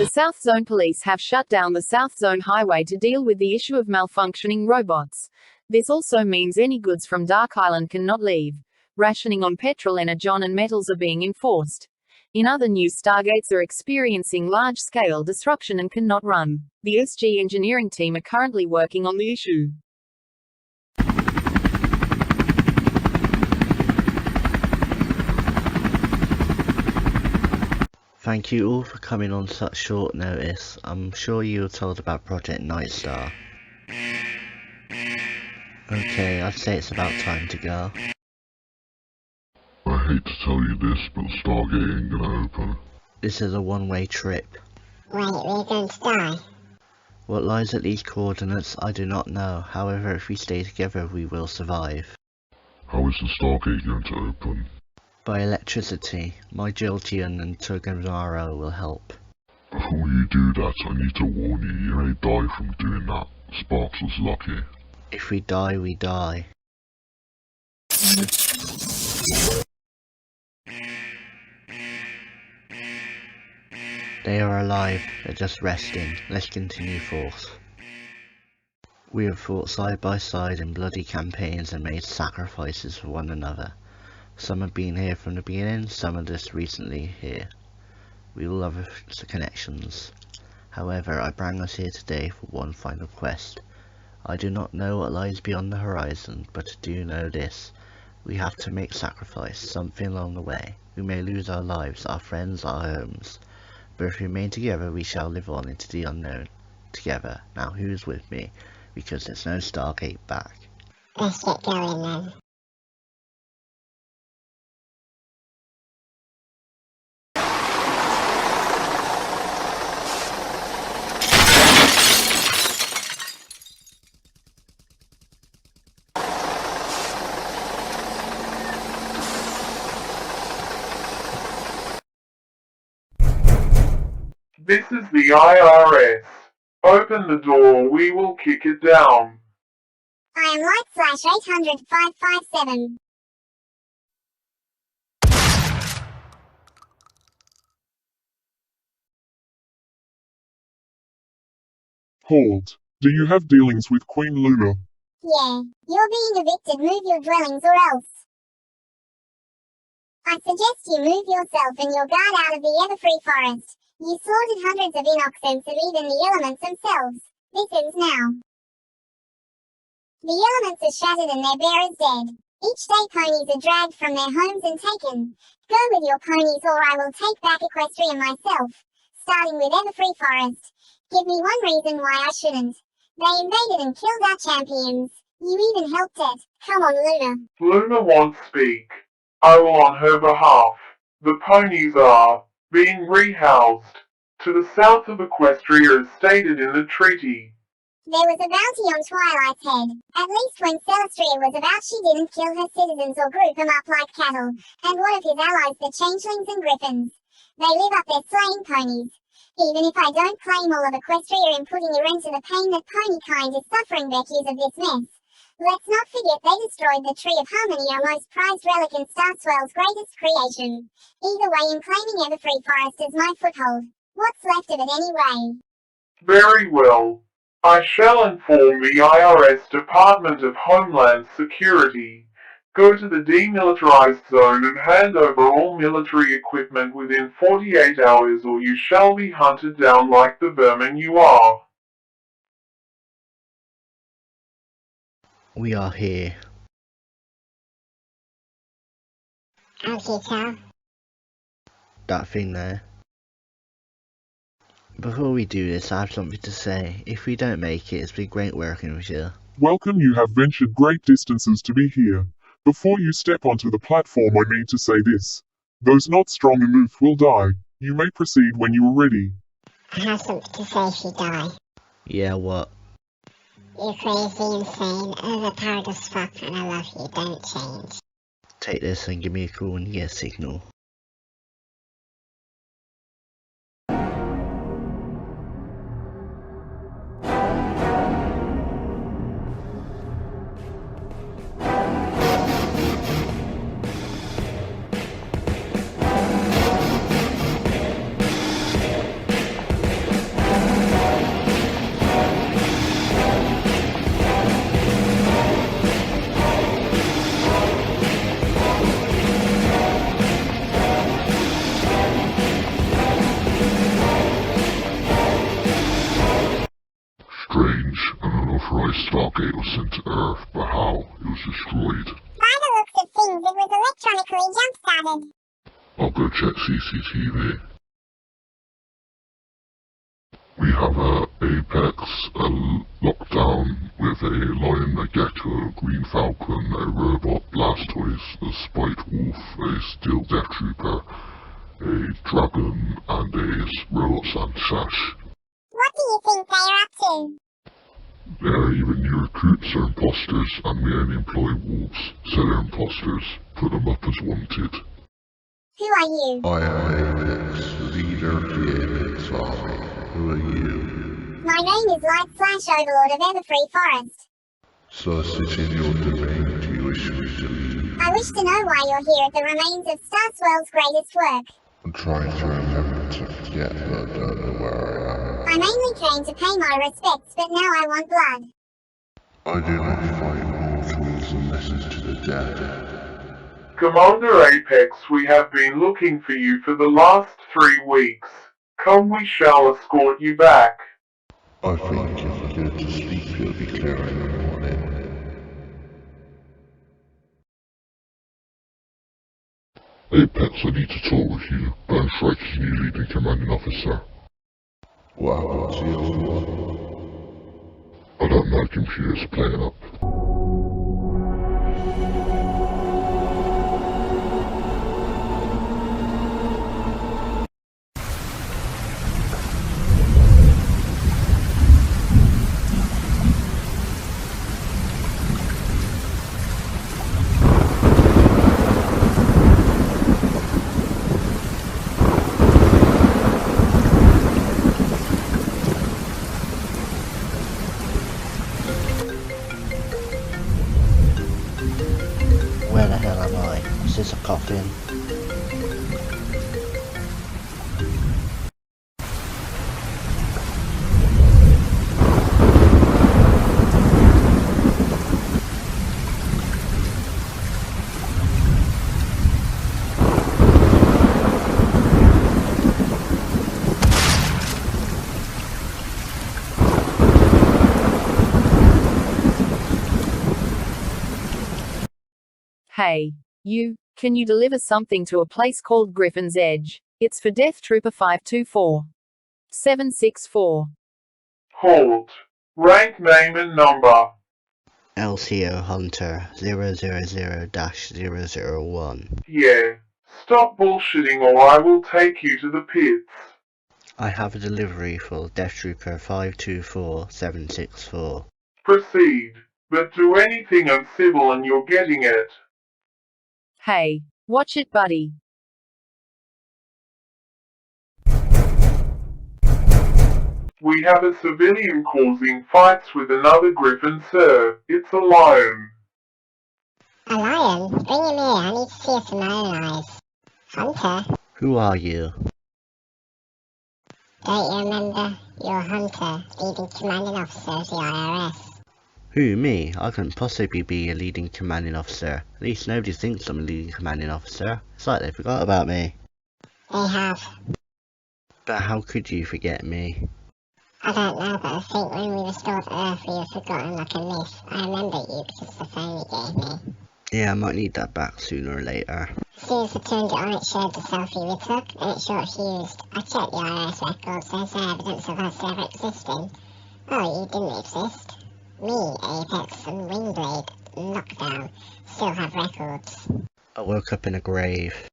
The South Zone Police have shut down the South Zone Highway to deal with the issue of malfunctioning robots. This also means any goods from Dark Island cannot leave. Rationing on petrol, energy, and metals are being enforced. In other news, Stargates are experiencing large-scale disruption and cannot run. The SG engineering team are currently working on the issue. Thank you all for coming on such short notice. I'm sure you were told about Project Nightstar. Okay, I'd say it's about time to go. I hate to tell you this, but Stargate ain't gonna open. This is a one-way trip. Wait, we're going to die. What lies at these coordinates, I do not know. However, if we stay together, we will survive. How is the Stargate going to open? By electricity. My Jiltian and Tuganaro will help. Before you do that, I need to warn you, you may die from doing that. Sparks was lucky. If we die, we die. They are alive, they're just resting. Let's continue forth. We have fought side by side in bloody campaigns and made sacrifices for one another. Some have been here from the beginning, some are just recently here. We all have connections. However, I bring us here today for one final quest. I do not know what lies beyond the horizon, but I do know this. We have to make sacrifice, something along the way. We may lose our lives, our friends, our homes. But if we remain together, we shall live on into the unknown. Together. Now who's with me? Because there's no Stargate back. Let's get going then. This is the IRS. Open the door, we will kick it down. I am Light/800-557. Hold. Do you have dealings with Queen Luna? Yeah, you're being evicted. Move your dwellings or else. I suggest you move yourself and your guard out of the Everfree Forest. You slaughtered hundreds of innocents and even the elements themselves. This ends now. The elements are shattered and their bearers dead. Each day ponies are dragged from their homes and taken. Go with your ponies or I will take back Equestrian myself. Starting with Everfree Forest. Give me one reason why I shouldn't. They invaded and killed our champions. You even helped it. Come on, Luna. Luna won't speak. I will on her behalf. The ponies are being rehoused to the south of Equestria as stated in the treaty. There was a bounty on Twilight's head. At least when Celestria was about, she didn't kill her citizens or group them up like cattle. And what of his allies, the changelings and griffins? They live up their slaying ponies. Even if I don't claim all of Equestria in putting an end to the pain that ponykind is suffering because of this mess. Let's not forget they destroyed the Tree of Harmony, our most prized relic and Starswell's greatest creation. Either way, in claiming Everfree Forest as my foothold. What's left of it anyway? Very well. I shall inform the IRS Department of Homeland Security. Go to the demilitarized zone and hand over all military equipment within 48 hours or you shall be hunted down like the vermin you are. We are here. Okay, Cal. That thing there. Before we do this, I have something to say. If we don't make it, it's been great working with you. Welcome, you have ventured great distances to be here. Before you step onto the platform, I need to say this. Those not strong enough will die. You may proceed when you are ready. I have something to say if you die. Yeah, what? You're crazy, insane, overpowered as fuck, and I love you, don't change. Take this and give me a call when you get a signal. Strange, an unauthorized Stargate was sent to Earth, but how? It was destroyed. By the looks of things, it was electronically jump-started. I'll go check CCTV. We have a Apex, a lockdown with a lion, a gecko, a green falcon, a robot Blastoise, a spiked wolf, a steel death trooper, a dragon, and a robot Sandsash. What do you think they're up to? They're either new recruits or imposters, and we only employ wolves, so they're imposters. Put them up as wanted. Who are you? I am Apex, leader of the Apex Army. Who are you? My name is Light/Overlord of Everfree Forest. So I sit in your domain. Do you wish me to leave? I wish to know why you're here at the remains of Starswell's greatest work. I'm trying to remember to forget, but I don't know where I am. I mainly came to pay my respects, but now I want blood. I do not fight mortals unless it's to the death. Commander Apex, we have been looking for you for the last 3 weeks. Come, we shall escort you back. I think if you go to sleep, you'll be clear in the morning. Apex, I need to talk with you. Burn Strike is new leading commanding officer. What happened to the old one? I don't know, computer's playing up. Where the hell am I? Is this a coffin? Hey, you, can you deliver something to a place called Griffin's Edge? It's for Death Trooper 524. 764. Halt. Rank, name and number. LCO Hunter 000-001. Yeah. Stop bullshitting or I will take you to the pits. I have a delivery for Death Trooper 524-764. Proceed. But do anything uncivil and you're getting it. Hey, watch it, buddy. We have a civilian causing fights with another Griffin, sir. It's a lion. A lion? Bring him here, I need to see it with my own eyes. Hunter? Who are you? Don't you remember? You're Hunter, leading commanding officer of the IRS. Who, me? I couldn't possibly be a leading commanding officer. At least nobody thinks I'm a leading commanding officer. It's like they forgot about me. They have. But how could you forget me? I don't know, but I think when we restored Earth we were forgotten like a myth. I remember you because of the phone you gave me. Yeah, I might need that back sooner or later. As soon as I turned it on, it showed the selfie we took, and it short fused. I checked the IRS records, there's no evidence of us ever existing. Oh, you didn't exist. Me, Apex, and Wingblade, Knockdown, still have records. I woke up in a grave.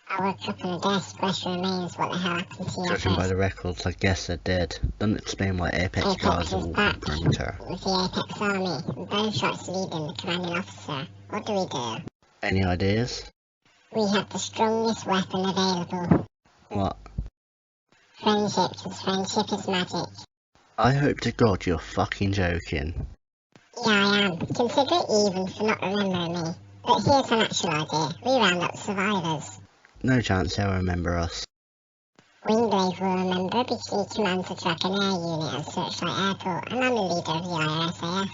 I woke up on a desk, fresh remains, what the hell happened to your Judging by face? the records, I guess they're dead. Doesn't explain why Apex guards are Apex is walking back the perimeter. with the Apex Army, and Bowshot's leading the commanding officer. What do we do? Any ideas? We have the strongest weapon available. What? Friendship, because friendship is magic. I hope to God you're fucking joking. Yeah, I am. Consider it even for not remembering me. But here's an actual idea. We round up survivors. No chance they'll remember us. Wingblade will remember because he commands the Dragon Air Unit at Searchlight Airport, and I'm the leader of the IRSAF.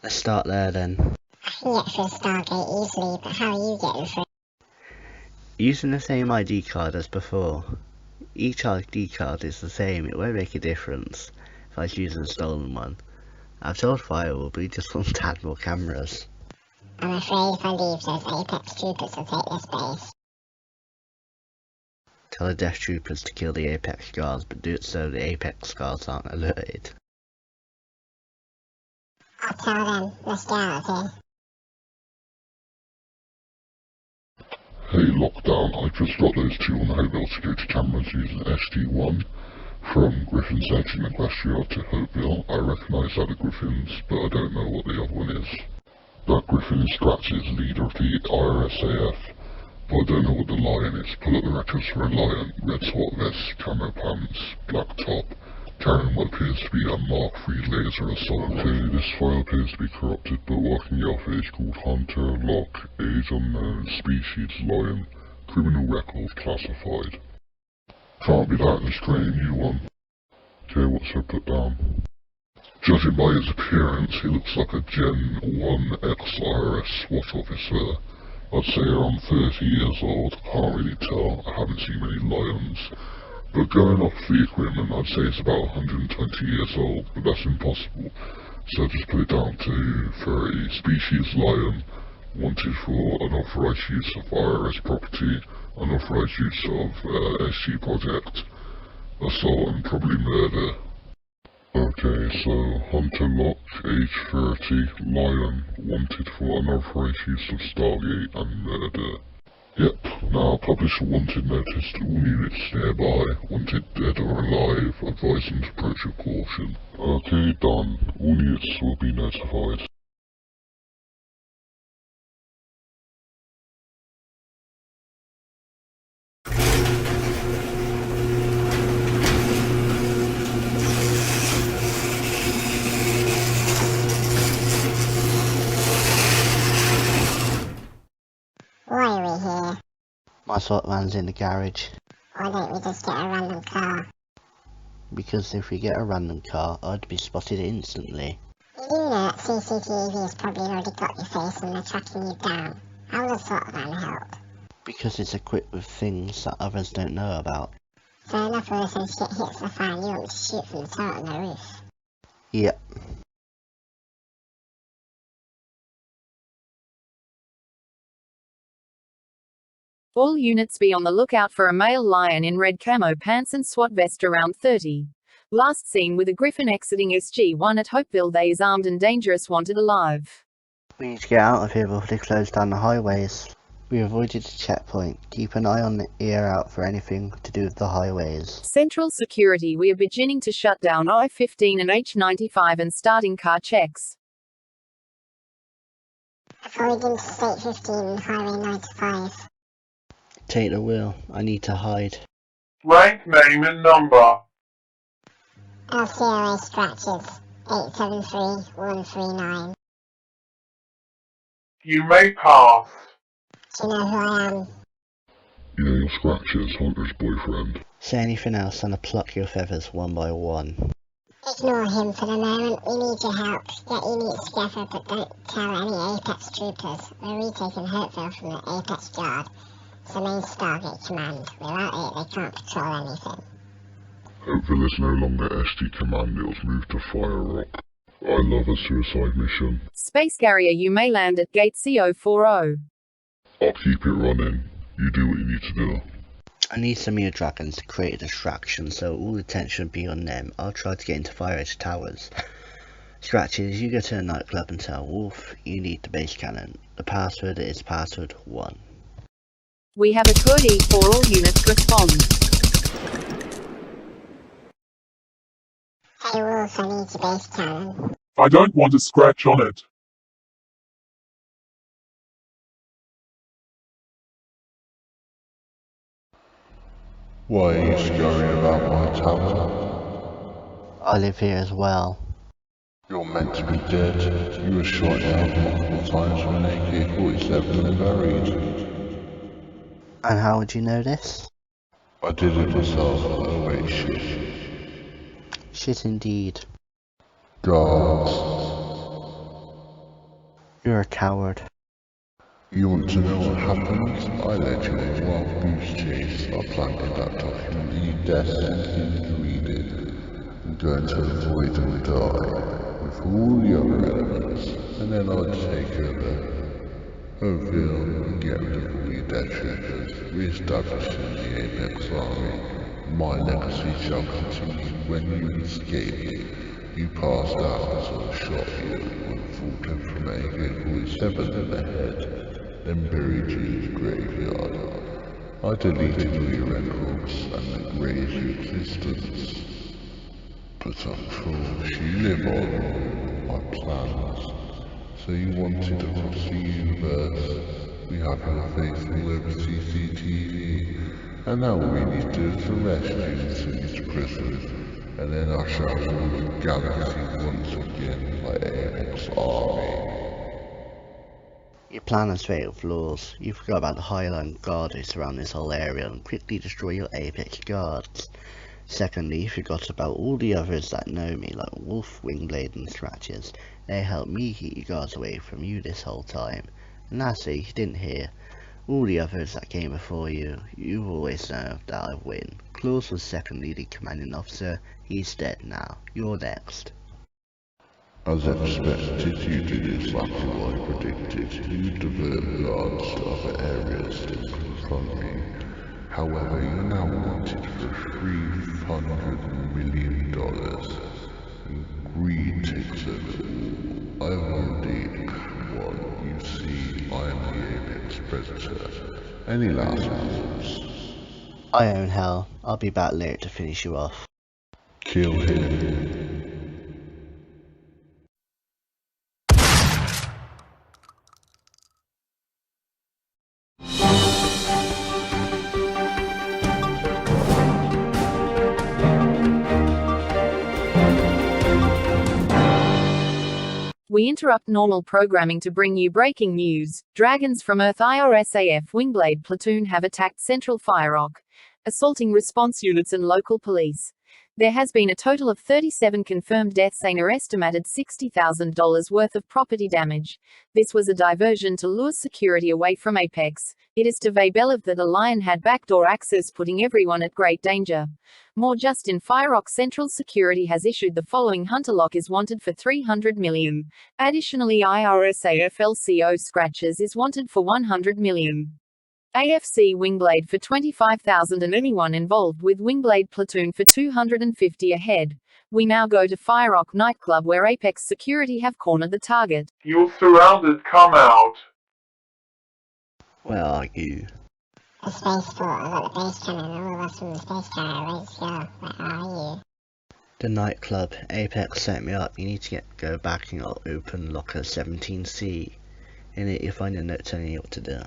Let's start there then. I can get through Stargate easily, but how are you getting through? Using the same ID card as before. Each ID card is the same, it won't make a difference. if I choose a stolen one. I've told Fire we just want to add more cameras. I'm afraid if I leave, those Apex troopers will take this base. Tell the Death Troopers to kill the Apex guards, but do it so the Apex guards aren't alerted. I'll tell them. Let's get out of here. Hey Lockdown, I just got those two on the Hopeville security cameras using SD1 from Griffin's Edge in the Glacier to Hopeville. I recognise other Griffins, but I don't know what the other one is. That Griffin is Stratz's leader of the IRSAF, but I don't know what the lion is. Pull up the records for a lion, red SWAT vest, camo pants, black top, carrying what appears to be a Mark III laser assault. Okay, this file appears to be corrupted, but working the alpha is called Hunter, Lock, age unknown, species lion, criminal record classified. Can't be that, let's create a new one. Okay, what's I put down? Judging by his appearance, he looks like a Gen 1 ex-IRS SWAT officer. I'd say around 30 years old, can't really tell, I haven't seen many lions. But going off the equipment, I'd say it's about 120 years old, but that's impossible. So just put it down to 30. Species lion, wanted for unauthorized use of IRS property, unauthorized use of SG project, assault and probably murder. Okay, so Hunter Lock, age 30, lion, wanted for unauthorized use of Stargate and murder. Yep, now publish a wanted notice to all units nearby, wanted dead or alive, advising to approach with caution. Okay, done. All units will be notified. Why are we here? My SWAT van's in the garage. Why don't we just get a random car? Because if we get a random car, I'd be spotted instantly. You do know that CCTV has probably already got your face and they're tracking you down. How will a SWAT van help? Because it's equipped with things that others don't know about. So enough of us and shit hits the fan, you want me to shoot from the turret on the roof? Yep. All units be on the lookout for a male lion in red camo pants and SWAT vest around 30. Last seen with a Griffin exiting SG1 at Hopeville. They is armed and dangerous, wanted alive. We need to get out of here before they close down the highways. We avoided the checkpoint. Keep an eye on the ear out for anything to do with the highways. Central security, we are beginning to shut down I-15 and H-95 and starting car checks. Avoid Interstate 15 and Highway 95. Take the wheel. I need to hide. Rank, name and number. LCOA Scratches, 873139. You may pass. Do you know who I am? You know your Scratches, Hunter's boyfriend. Say anything else and I'll pluck your feathers one by one. Ignore him for the moment, we need your help. Get units together, but don't tell any Apex troopers. We're retaking Hurtville from the Apex Guard. It's the main Stargate command. Without it, they can't patrol anything. Hopeville is no longer SD command, it was moved to Firerock. I love a suicide mission. Space carrier, you may land at gate CO40. I'll keep it running. You do what you need to do. I need some of your dragons to create a distraction so all attention will be on them. I'll try to get into Fire Edge Towers. Scratches, you go to the nightclub and tell Wolf you need the base cannon. The password is password 1. We have a code E for all units, respond. Hey Wolf, I need your base cannon. I don't want to scratch on it. Why are you scurrying about my tower? I live here as well. You're meant to be dead. You were shot down multiple times with an AK-47 and buried. And how would you know this? I did it myself. Oh wait, shit. Shit indeed. Guards. You're a coward. You want to know what happened? I led you on a wild goose chase. I planted that document in your desk and you read it. And going to avoid and die with all the other elements, and then I'd take over Oakville and get rid of all your dead troopers, re-establishing the Apex Army. My legacy shall continue. When you escaped, you passed out as I shot you and fought him from AK-47 in the head, then buried you in the graveyard. I deleted all your records and erased your existence. But unfortunately, you live on my plans. So you wanted across the universe. We have your face all over CCTV. And now all we need to do is arrest you and send you to prison. And then I shall rule the galaxy once again by Apex Army. Your plan has fatal flaws. You forgot about the Highland Guard who surround this whole area and quickly destroy your Apex guards. Secondly, you forgot about all the others that know me, like Wolf, Wingblade and Scratches. They helped me keep you guards away from you this whole time. And lastly, you didn't hear all the others that came before you. You've always known that I win. Claus was second leading commanding officer. He's dead now. You're next. As expected, you did exactly what I predicted. You divert guards to other areas to confront me. However, you're now wanted for $300 million. Greed takes over all. I've already won. You see, I am the Apex Predator. Any last words? I own hell. I'll be back later to finish you off. Kill him. We interrupt normal programming to bring you breaking news. Dragons from Earth IRSAF Wingblade platoon have attacked Central Firerock, assaulting response units and local police. There has been a total of 37 confirmed deaths and an estimated $60,000 worth of property damage. This was a diversion to lure security away from Apex. It is to be believed that a lion had backdoor access, putting everyone at great danger. More just in Firerock Central Security has issued the following: Hunterlock is wanted for $300 million. Additionally, IRSAF LCO Scratches is wanted for $100 million. AFC Wingblade for $25,000 and anyone involved with Wingblade platoon for $250 a head. We now go to Firerock nightclub where Apex Security have cornered the target. You're surrounded, come out. Where are you? The spaceport, I got the base cannon, all of us from the space carrier, ready to go. Where are you? The nightclub. Apex set me up. You need to go back and open locker 17C. In it you'll find a note telling you what to do.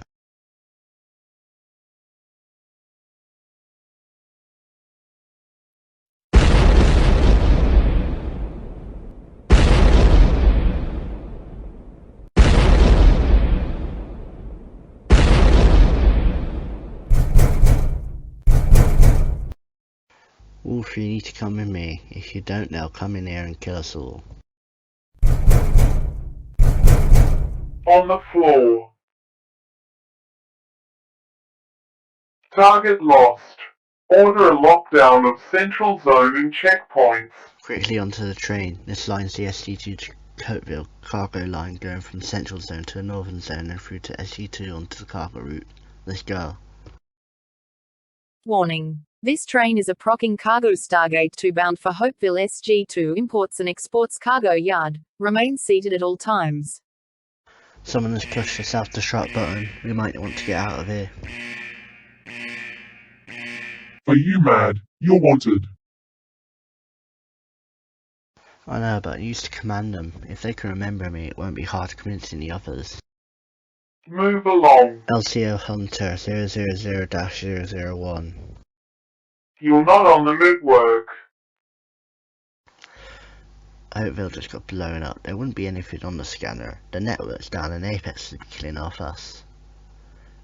All three need to come with me. If you don't, they'll come in here and kill us all. On the floor. Target lost. Order a lockdown of central zone and checkpoints. Quickly onto the train. This line's the SG2 to Copeville cargo line going from central zone to the northern zone and through to SG2 onto the cargo route. Let's go. Warning. This train is a Procking Cargo Stargate 2 bound for Hopeville SG2 Imports and Exports Cargo Yard. Remain seated at all times. Someone has pushed the self-destruct button. We might want to get out of here. Are you mad? You're wanted. I know, but I used to command them. If they can remember me, it won't be hard to convince any others. Move along. LCO Hunter 000-001. You're not on the network. Hopeville just got blown up. There wouldn't be anything on the scanner. The network's down and Apex is killing off us.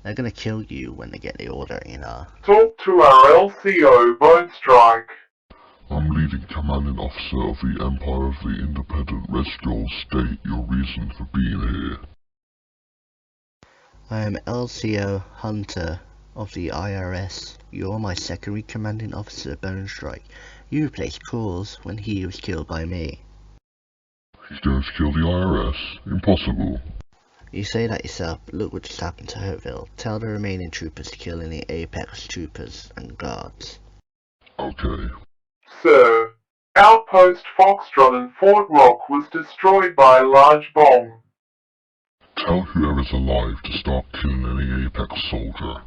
They're gonna kill you when they get the order, you know. Talk to our LCO, Bone Strike. I'm leading commanding officer of the Empire of the Independent Restral. State your reason for being here. I am LCO Hunter of the IRS. You're my secondary commanding officer, Bone Strike. You replaced Cause when he was killed by me. He's going to kill the IRS? Impossible. You say that yourself, but look what just happened to Hurtville. Tell the remaining troopers to kill any Apex troopers and guards. Okay. Sir, Outpost Foxtrot and Fort Rock was destroyed by a large bomb. Tell whoever's alive to start killing any Apex soldier.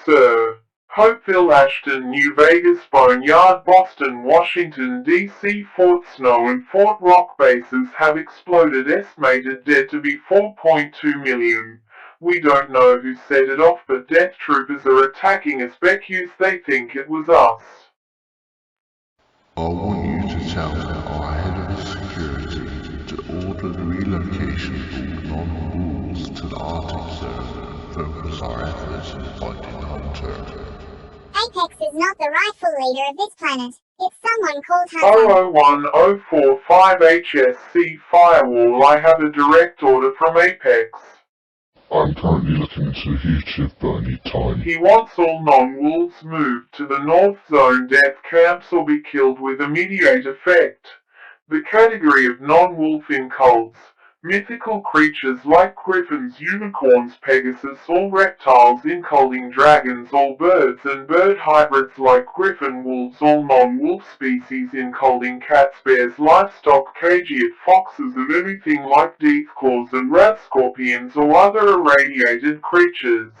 Sir, Hopeville, Ashton, New Vegas, Boneyard, Boston, Washington, D.C., Fort Snow and Fort Rock bases have exploded, estimated dead to be 4.2 million. We don't know who set it off, but death troopers are attacking us. Becuse they think it was us. I want you to tell our head of security to order the relocation of all non-rules to the Arctic Zone and focus our efforts in fighting Hunter. Apex is not the rightful leader of this planet. It's someone called Hunter. 001-045 Firewall, I have a direct order from Apex. I'm currently looking into the huge shift, but I need time. He wants all non-wolves moved to the North Zone death camps or be killed with immediate effect. The category of non-wolf in cults, mythical creatures like griffins, unicorns, pegasus, all reptiles inculting dragons, all birds and bird hybrids like griffin wolves, all non-wolf species inculting cats, bears, livestock, cageate foxes and anything like death claws and rat scorpions or other irradiated creatures.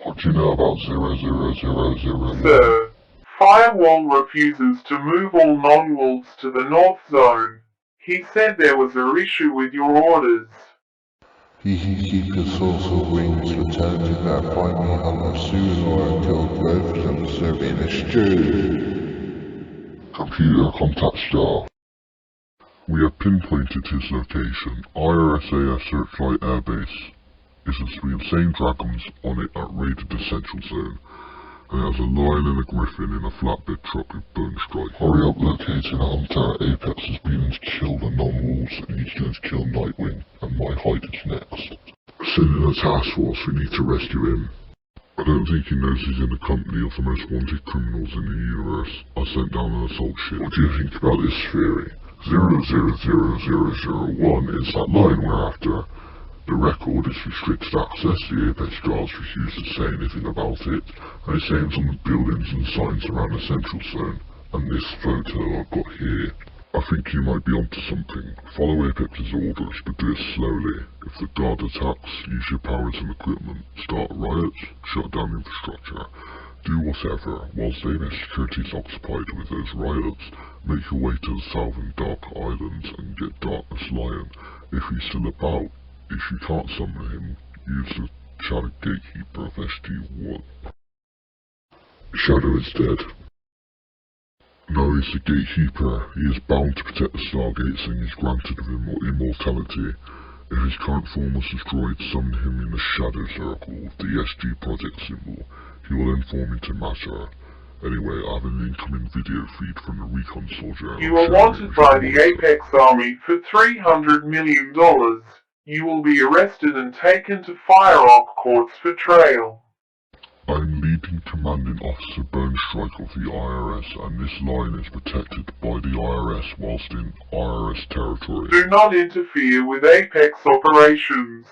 What do you know about 0000? Sir, Firewall refuses to move all non-wolves to the North Zone. He said there was an issue with your orders. He can keep his source of wings, pretending that find me Hunter soon or until both of them serving a stew. Computer, contact Star. We have pinpointed his location. IRSAS Searchlight Airbase. It has 3 insane dragons on it that raided the Central Zone. And it has a lion and a griffin in a flatbed truck with bone strike. Hurry up, located Hunter. Apex has been to kill the non-wolves and he's going to kill Nightwing, and my hide is next. Send in a task force, we need to rescue him. I don't think he knows he's in the company of the most wanted criminals in the universe. I sent down an assault ship. What do you think about this theory? 000001 is that line we're after. The record is restricted access. The Apex guards refuse to say anything about it. They say it's on the buildings and signs around the Central Zone. And this photo I've got here. I think you might be onto something. Follow Apex's orders, but do it slowly. If the guard attacks, use your powers and equipment. Start riots, shut down infrastructure. Do whatever, whilst Apex security is occupied with those riots. Make your way to the southern Dark Islands and get Darkness Lion. If he's still about, if you can't summon him, use the Shadow Gatekeeper of SG-1. Shadow is dead. No, he's the Gatekeeper. He is bound to protect the Stargates and is granted with immortality. If his current form was destroyed, summon him in the Shadow Circle with the SG Project symbol. He will then form into matter. Anyway, I have an incoming video feed from the recon soldier. You are wanted by the Apex Army for $300 million. You will be arrested and taken to Firerock courts for trial. I'm leading commanding officer Burnstrike of the IRS, and this line is protected by the IRS whilst in IRS territory. Do not interfere with Apex operations.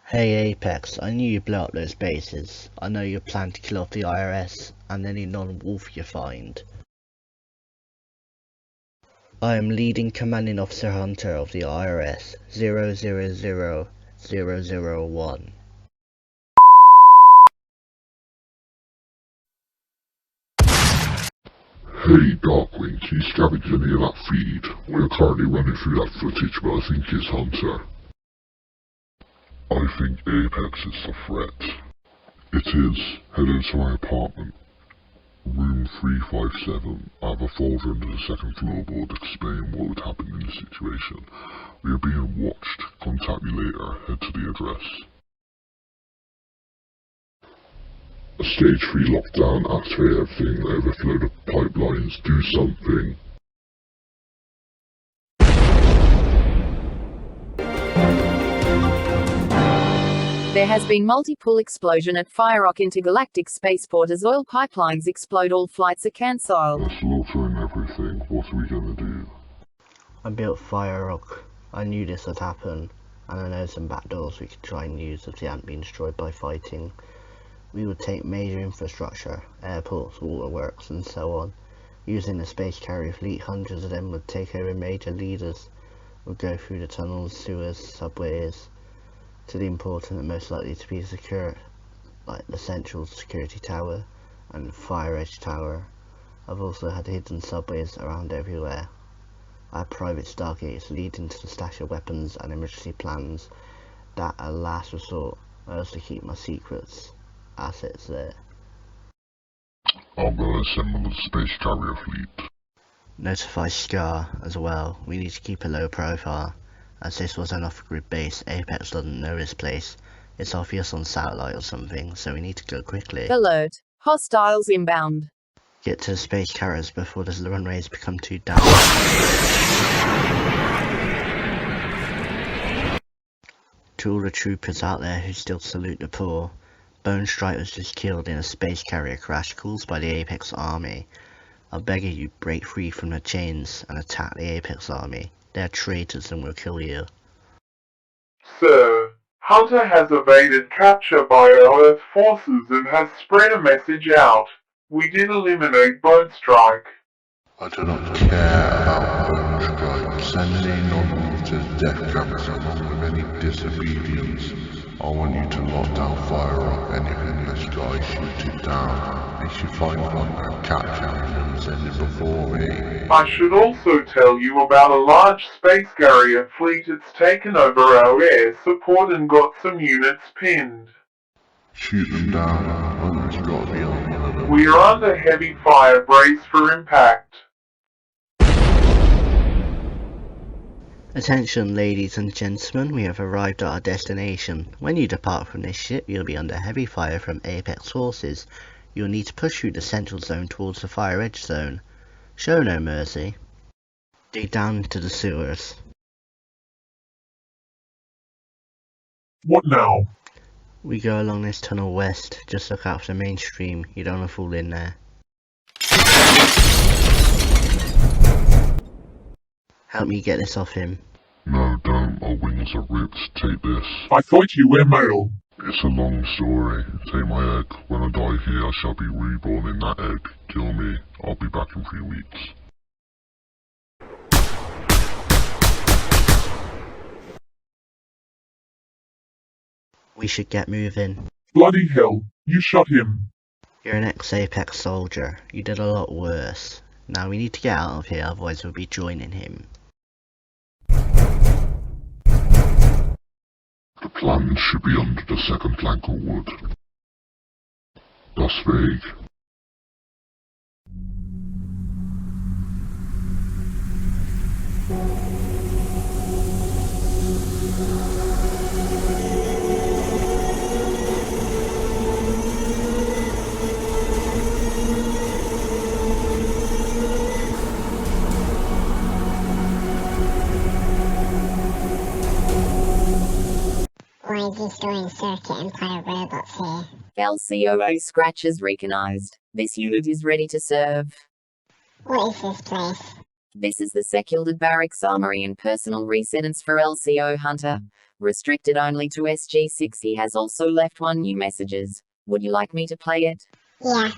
Hey Apex, I knew you'd blow up those bases. I know you plan to kill off the IRS and any non-wolf you find. I am leading commanding officer Hunter of the IRS, 000001. Hey Darkwing, can you scavenge any of that feed? We're currently running through that footage, but I think it's Hunter. I think Apex is the threat. It is. Head into my apartment. Room 357. I have a folder under the second floorboard explaining what would happen in this situation. We are being watched. Contact me later. Head to the address. Stage 3 lockdown. Activate everything. Overflow the pipelines. Do something. There has been multiple explosion at Firerock intergalactic spaceport as oil pipelines explode. All flights are cancelled. They're slaughtering everything. What are we gonna do? I built firerock. I knew this would happen, and I know some back doors we could try and use if they hadn't been destroyed by fighting. We would take major infrastructure, airports, waterworks and so on. Using the space carrier fleet, hundreds of them would take over major leaders, would go through the tunnels, sewers, subways, to the important and most likely to be secure, like the Central Security Tower and Fire Edge Tower. I've also had hidden subways around everywhere. I have private stargates leading to the stash of weapons and emergency plans that, at last resort, I also keep my secrets, assets there. I'm gonna assemble the space carrier fleet. Notify Scar as well. We need to keep a low profile, as this was an off-grid base. Apex doesn't know this place. It's obvious on satellite or something, so we need to go quickly. Alert. Hostiles inbound. Get to the space carriers before the runways become too dark. To all the troopers out there who still salute the poor, Bone Strike was just killed in a space carrier crash caused by the Apex army. I beg of you, break free from the chains and attack the Apex army. They're traitors and will kill you. Sir, Hunter has evaded capture by our Earth forces and has spread a message out. We did eliminate Bone Strike. I do not care about Bone Strike. Send any non-muted death traps along with any disobedience. I want you to lock down Firerock. Anything this guy shoot it down. They should find one and capture him and send it before me. I should also tell you about a large space carrier fleet that's taken over our air support and got some units pinned. Shoot them down. Hunter's got to be on one of them. We are under heavy fire. Brace for impact. Attention ladies and gentlemen, we have arrived at our destination. When you depart from this ship, you'll be under heavy fire from Apex forces. You'll need to push through the central zone towards the fire edge zone. Show no mercy. Dig down into the sewers. What now? We go along this tunnel west. Just look out for the mainstream. You don't want to fall in there. Help me get this off him. No, don't. My wings are ripped. Take this. I thought you were male. It's a long story. Take my egg. When I die here, I shall be reborn in that egg. Kill me. I'll be back in 3 weeks. We should get moving. Bloody hell, you shot him. You're an ex-Apex soldier. You did a lot worse. Now we need to get out of here, otherwise we'll be joining him. The plan should be under the second plank of wood. That's vague. Why is he storing Circuit Empire robots here? LCOA scratches recognized. This unit is ready to serve. What is this place? This is the Secular Barracks Armory and personal residence for LCO Hunter. Restricted only to SG6. He has also left 1 new messages. Would you like me to play it? Yeah.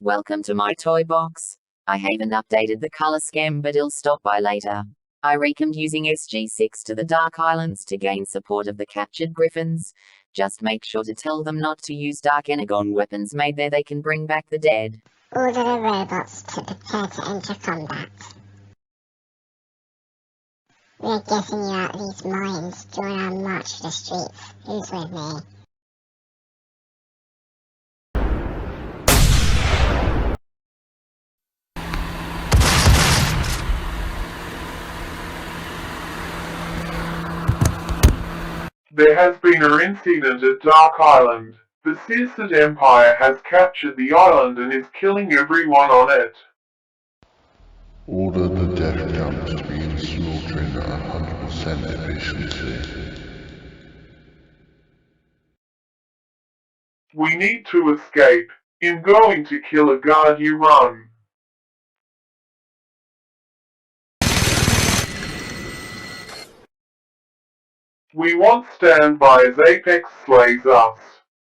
Welcome to my toy box. I haven't updated the color scheme, but it'll stop by later. I reckoned using SG6 to the Dark Islands to gain support of the captured Griffins. Just make sure to tell them not to use Dark Energon weapons made there. They can bring back the dead. Order the robots to prepare to enter combat. We're getting you out of these mines. Join our march to the streets. Who's with me? There has been an incident at Dark Island. The Searsed Empire has captured the island and is killing everyone on it. Order the death camps to be slaughtering at 100% efficiency. We need to escape. In going to kill a guard you run. We won't stand by as Apex slays us.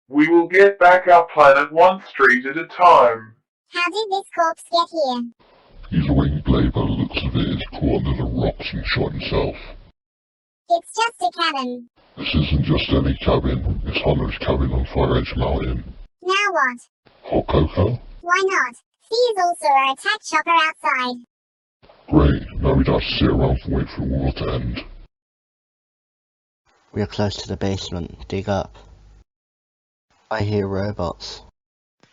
We will get back our planet one street at a time. How did this corpse get here? He's a winged blade by the looks of it. He's caught under the rocks and shot himself. It's just a cabin. This isn't just any cabin. It's Hunter's cabin on Fire Edge Mountain. Now what? Hot cocoa? Why not? There's also our attack chopper outside. Great. Now we don't have to sit around and wait for the war to end. We are close to the basement. Dig up. I hear robots.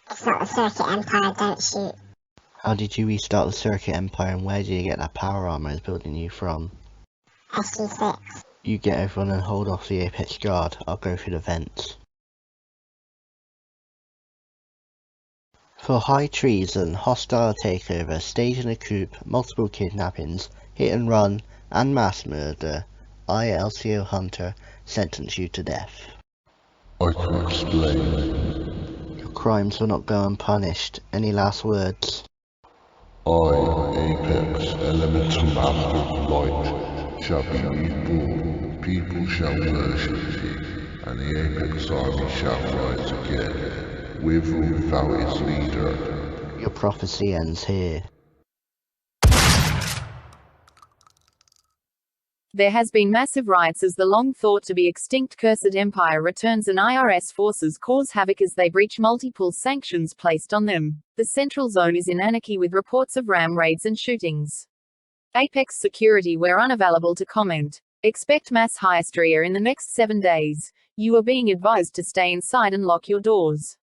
It's not the Circuit Empire, don't shoot. How did you restart the Circuit Empire and where did you get that power armor it's building you from? SG6. You get everyone and hold off the Apex Guard. I'll go through the vents. For high treason, hostile takeover, staging a coup, multiple kidnappings, hit and run, and mass murder, I, LCO Hunter, sentence you to death. I can explain. Your crimes will not go unpunished. Any last words? I, Apex, elemental master of light, shall be reborn. People shall worship thee, and the Apex army shall rise again, with or without its leader. Your prophecy ends here. There has been massive riots as the long thought to be extinct Cursed Empire returns and IRS forces cause havoc as they breach multiple sanctions placed on them. The central zone is in anarchy with reports of ram raids and shootings. Apex security were unavailable to comment. Expect mass hysteria in the next 7 days. You are being advised to stay inside and lock your doors.